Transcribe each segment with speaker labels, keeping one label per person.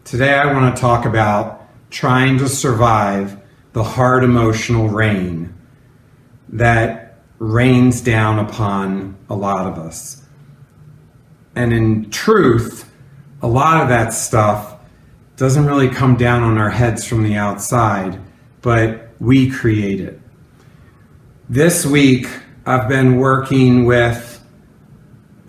Speaker 1: Today I want to talk about trying to survive the hard emotional rain that rains down upon a lot of us. And in truth, a lot of that stuff doesn't really come down on our heads from the outside, but we create it. This week, I've been working with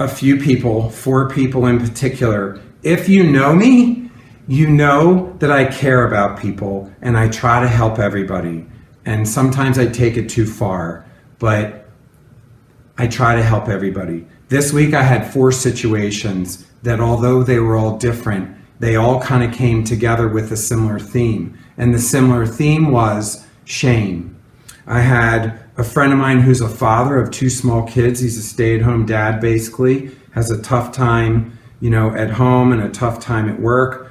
Speaker 1: a few people, 4 people in particular. If you know me, you know that I care about people and I try to help everybody. And sometimes I take it too far, but I try to help everybody. This week I had 4 situations that, although they were all different, they all kind of came together with a similar theme. And the similar theme was shame. I had a friend of mine who's a father of 2 small kids. He's a stay-at-home dad, basically, has a tough time, at home and a tough time at work.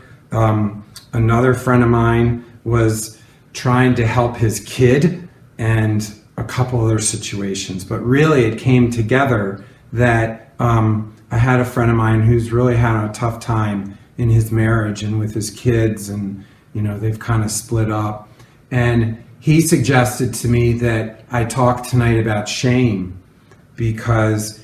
Speaker 1: Another friend of mine was trying to help his kid and a couple other situations. But really it came together that I had a friend of mine who's really had a tough time in his marriage and with his kids, and they've kind of split up. And he suggested to me that I talk tonight about shame because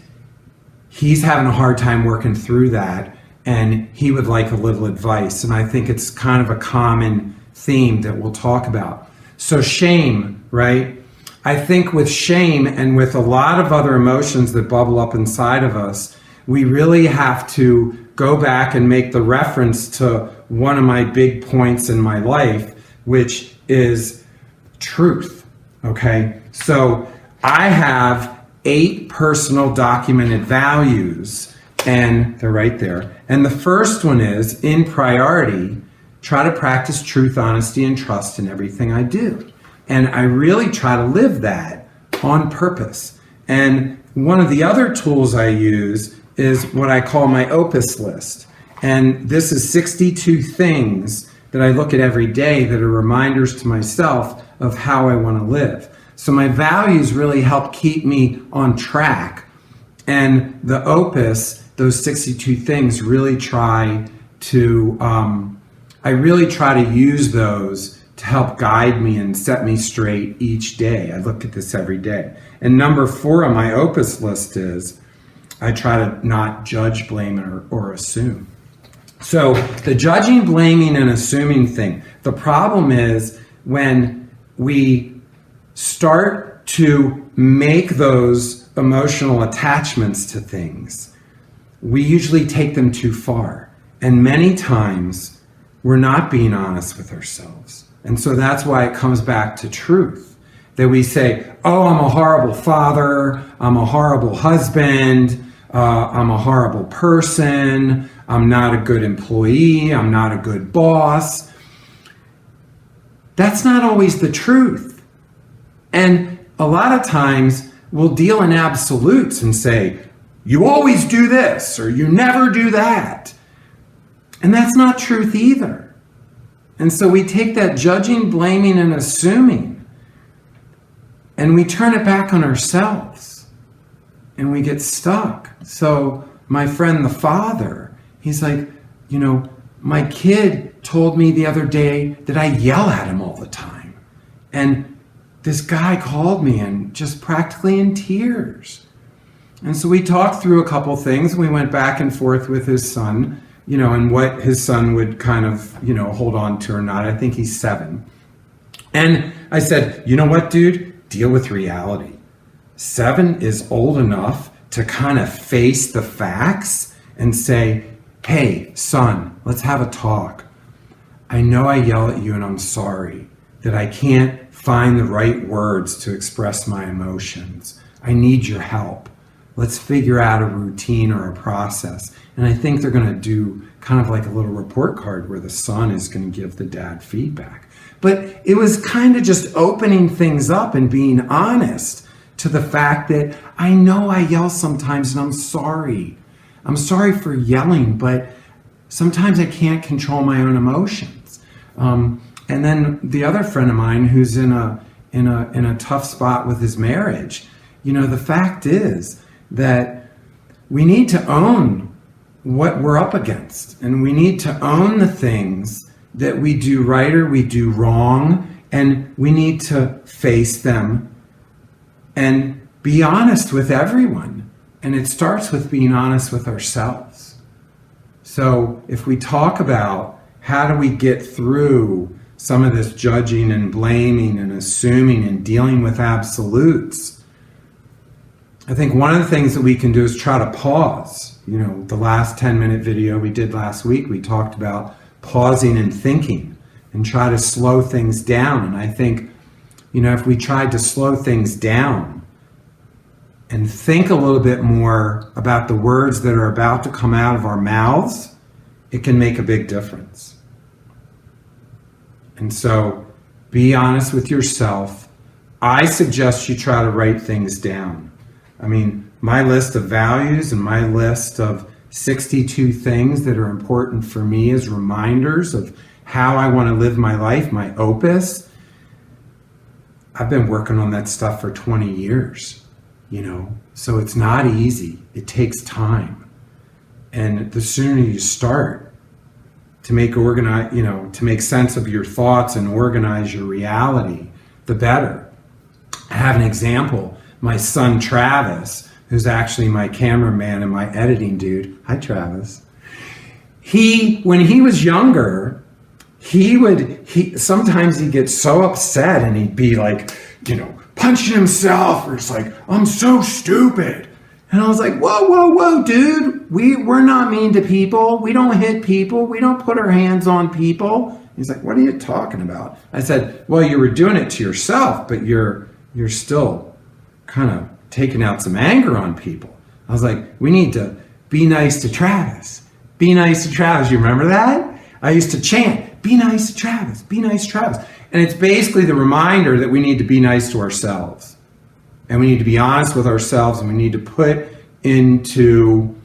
Speaker 1: he's having a hard time working through that, and he would like a little advice. And I think it's kind of a common theme that we'll talk about. So shame, right? I think with shame and with a lot of other emotions that bubble up inside of us, we really have to go back and make the reference to one of my big points in my life, which is truth, okay? So I have 8 personal documented values, and they're right there. And the first one is, in priority, try to practice truth, honesty, and trust in everything I do. And I really try to live that on purpose. And one of the other tools I use is what I call my opus list. And this is 62 things that I look at every day that are reminders to myself of how I want to live. So my values really help keep me on track. And the opus, those 62 things, really try to, I really try to use those to help guide me and set me straight each day. I look at this every day. And number 4 on my opus list is, I try to not judge, blame, or assume. So the judging, blaming, and assuming thing, the problem is when we start to make those emotional attachments to things, we usually take them too far. And many times we're not being honest with ourselves. And so that's why it comes back to truth. That we say, oh, I'm a horrible father, I'm a horrible husband, I'm a horrible person, I'm not a good employee, I'm not a good boss. That's not always the truth. And a lot of times we'll deal in absolutes and say, you always do this, or you never do that. And that's not truth either. And so we take that judging, blaming, and assuming, and we turn it back on ourselves, and we get stuck. So my friend, the father, he's like, my kid told me the other day that I yell at him all the time. And this guy called me and just practically in tears. And so we talked through a couple things. We went back and forth with his son, and what his son would kind of, hold on to or not. I think he's 7. And I said, you know what, dude? Deal with reality. 7 is old enough to kind of face the facts and say, hey, son, let's have a talk. I know I yell at you and I'm sorry that I can't find the right words to express my emotions. I need your help. Let's figure out a routine or a process. And I think they're going to do kind of like a little report card where the son is going to give the dad feedback. But it was kind of just opening things up and being honest to the fact that I know I yell sometimes and I'm sorry. I'm sorry for yelling, but sometimes I can't control my own emotions. And then the other friend of mine who's in a tough spot with his marriage, the fact is that we need to own what we're up against. And we need to own the things that we do right or we do wrong, and we need to face them and be honest with everyone. And it starts with being honest with ourselves. So if we talk about how do we get through some of this judging and blaming and assuming and dealing with absolutes, I think one of the things that we can do is try to pause. You know, the last 10-minute video we did last week, we talked about pausing and thinking and try to slow things down. And I think, you know, if we tried to slow things down and think a little bit more about the words that are about to come out of our mouths, it can make a big difference. And so be honest with yourself. I suggest you try to write things down. I mean, my list of values and my list of 62 things that are important for me as reminders of how I want to live my life, my opus. I've been working on that stuff for 20 years, you know, so it's not easy. It takes time. And the sooner you start to make to make sense of your thoughts and organize your reality, the better. I have an example. My son Travis, who's actually my cameraman and my editing dude. Hi, Travis. When he was younger, sometimes he'd get so upset and he'd be like, you know, punching himself, or it's like, I'm so stupid. And I was like, whoa, dude, we're not mean to people. We don't hit people. We don't put our hands on people. He's like, what are you talking about? I said, well, you were doing it to yourself, but you're still kind of taking out some anger on people. I was like, we need to be nice to Travis. Be nice to Travis. You remember that? I used to chant, be nice to Travis, be nice to Travis. And it's basically the reminder that we need to be nice to ourselves. And we need to be honest with ourselves, and we need to put into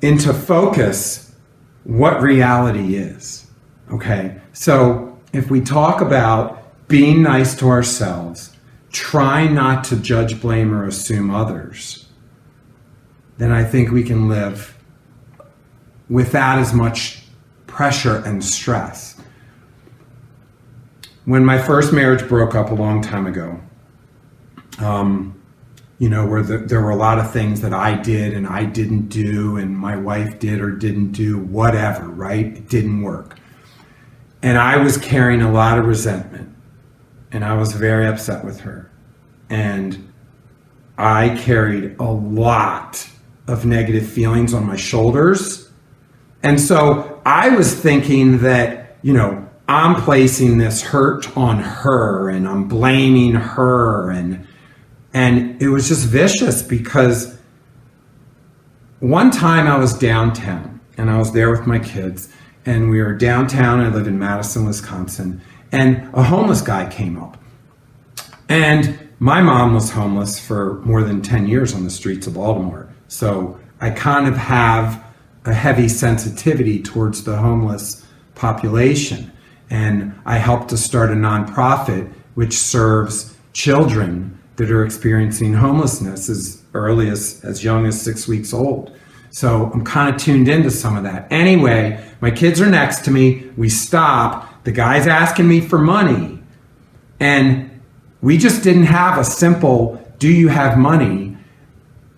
Speaker 1: focus what reality is. Okay? So if we talk about being nice to ourselves, try not to judge, blame, or assume others, then I think we can live without as much pressure and stress. When my first marriage broke up a long time ago, you know, where there were a lot of things that I did and I didn't do, and my wife did or didn't do, whatever, right? It didn't work. And I was carrying a lot of resentment. And I was very upset with her. And I carried a lot of negative feelings on my shoulders. And so I was thinking that, you know, I'm placing this hurt on her and I'm blaming her. And it was just vicious, because one time I was downtown and I was there with my kids, and we were downtown. I live in Madison, Wisconsin. And a homeless guy came up. And my mom was homeless for more than 10 years on the streets of Baltimore. So I kind of have a heavy sensitivity towards the homeless population. And I helped to start a nonprofit which serves children that are experiencing homelessness as early as young as 6 weeks old. So I'm kind of tuned into some of that. Anyway, my kids are next to me. We stop. The guy's asking me for money, and we just didn't have a simple, do you have money?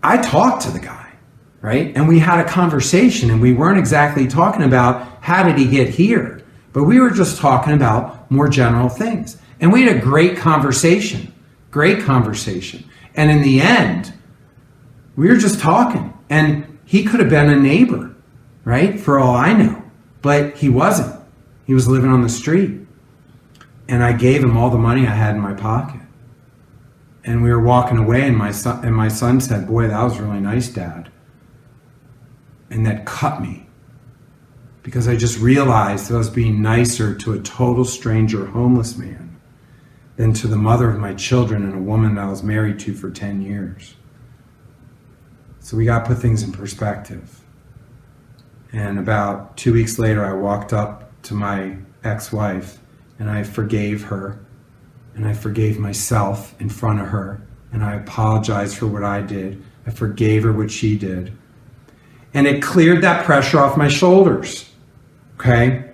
Speaker 1: I talked to the guy, right? And we had a conversation, and we weren't exactly talking about how did he get here, but we were just talking about more general things. And we had a great conversation. And in the end, we were just talking, and he could have been a neighbor, right? For all I know, but he wasn't. He was living on the street. And I gave him all the money I had in my pocket. And we were walking away, and my son said, boy, that was really nice, Dad. And that cut me, because I just realized that I was being nicer to a total stranger homeless man than to the mother of my children and a woman that I was married to for 10 years. So we got to put things in perspective. And about 2 weeks later, I walked up to my ex-wife, and I forgave her, and I forgave myself in front of her, and I apologized for what I did. I forgave her what she did. and it cleared that pressure off my shoulders. Okay?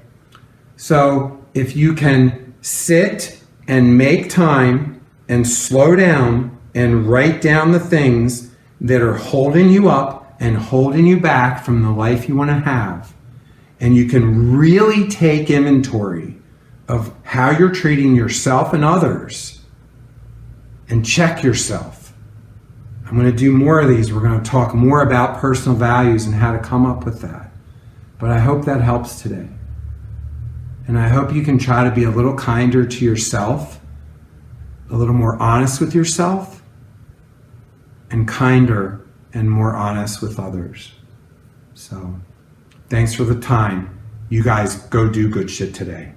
Speaker 1: So if you can sit and make time and slow down and write down the things that are holding you up and holding you back from the life you want to have, and you can really take inventory of how you're treating yourself and others, and check yourself. I'm going to do more of these. We're going to talk more about personal values and how to come up with that. But I hope that helps today. And I hope you can try to be a little kinder to yourself, a little more honest with yourself, and kinder and more honest with others. So, thanks for the time. You guys go do good shit today.